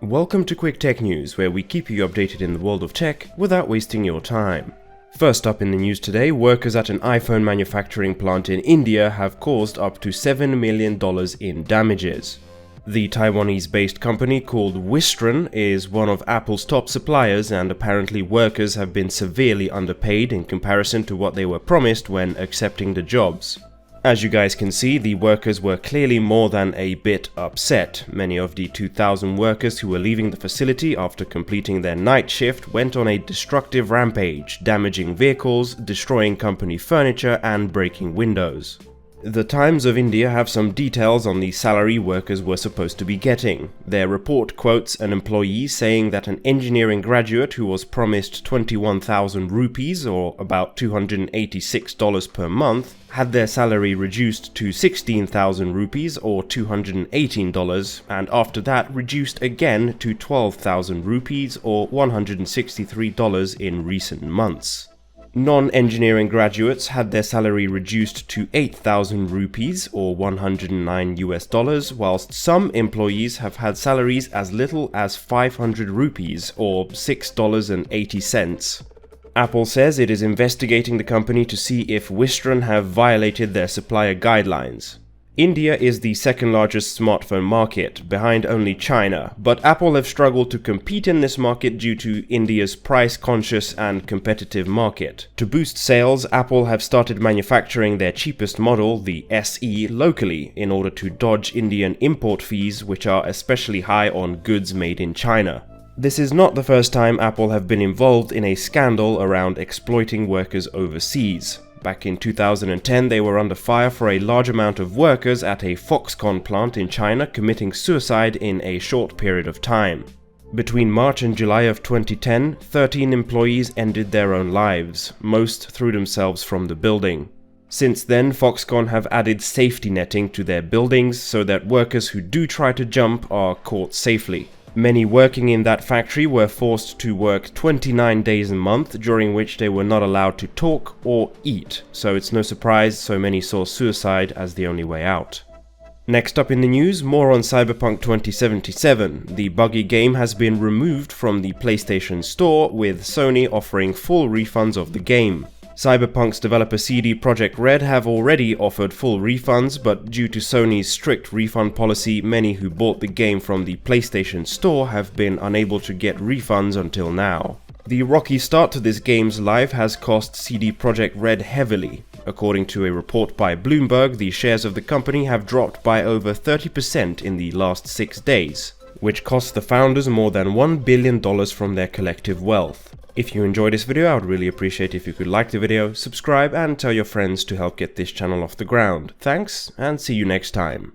Welcome to Quick Tech News, where we keep you updated in the world of tech without wasting your time. First up in the news today, workers at an iPhone manufacturing plant in India have caused up to $7 million in damages. The Taiwanese-based company called Wistron is one of Apple's top suppliers, and apparently workers have been severely underpaid in comparison to what they were promised when accepting the jobs. As you guys can see, the workers were clearly more than a bit upset. Many of the 2,000 workers who were leaving the facility after completing their night shift went on a destructive rampage, damaging vehicles, destroying company furniture, and breaking windows. The Times of India have some details on the salary workers were supposed to be getting. Their report quotes an employee saying that an engineering graduate who was promised 21,000 rupees, or about $286 per month, had their salary reduced to 16,000 rupees or $218, and after that reduced again to 12,000 rupees or $163 in recent months. Non-engineering graduates had their salary reduced to 8,000 rupees or $109, whilst some employees have had salaries as little as 500 rupees or $6.80. Apple says it is investigating the company to see if Wistron have violated their supplier guidelines. India is the second largest smartphone market, behind only China, but Apple have struggled to compete in this market due to India's price-conscious and competitive market. To boost sales, Apple have started manufacturing their cheapest model, the SE, locally in order to dodge Indian import fees, which are especially high on goods made in China. This is not the first time Apple have been involved in a scandal around exploiting workers overseas. Back in 2010, they were under fire for a large amount of workers at a Foxconn plant in China committing suicide in a short period of time. Between March and July of 2010, 13 employees ended their own lives. Most threw themselves from the building. Since then, Foxconn have added safety netting to their buildings so that workers who do try to jump are caught safely. Many working in that factory were forced to work 29 days a month, during which they were not allowed to talk or eat, so it's no surprise so many saw suicide as the only way out. Next up in the news, more on Cyberpunk 2077. The buggy game has been removed from the PlayStation Store, with Sony offering full refunds of the game. Cyberpunk's developer CD Projekt have already offered full refunds, but due to Sony's strict refund policy, many who bought the game from the PlayStation Store have been unable to get refunds until now. The rocky start to this game's life has cost CD Projekt heavily. According to a report by Bloomberg, the shares of the company have dropped by over 30% in the last 6 days, which cost the founders more than $1 billion from their collective wealth. If you enjoyed this video, I would really appreciate if you could like the video, subscribe, and tell your friends to help get this channel off the ground. Thanks, and see you next time.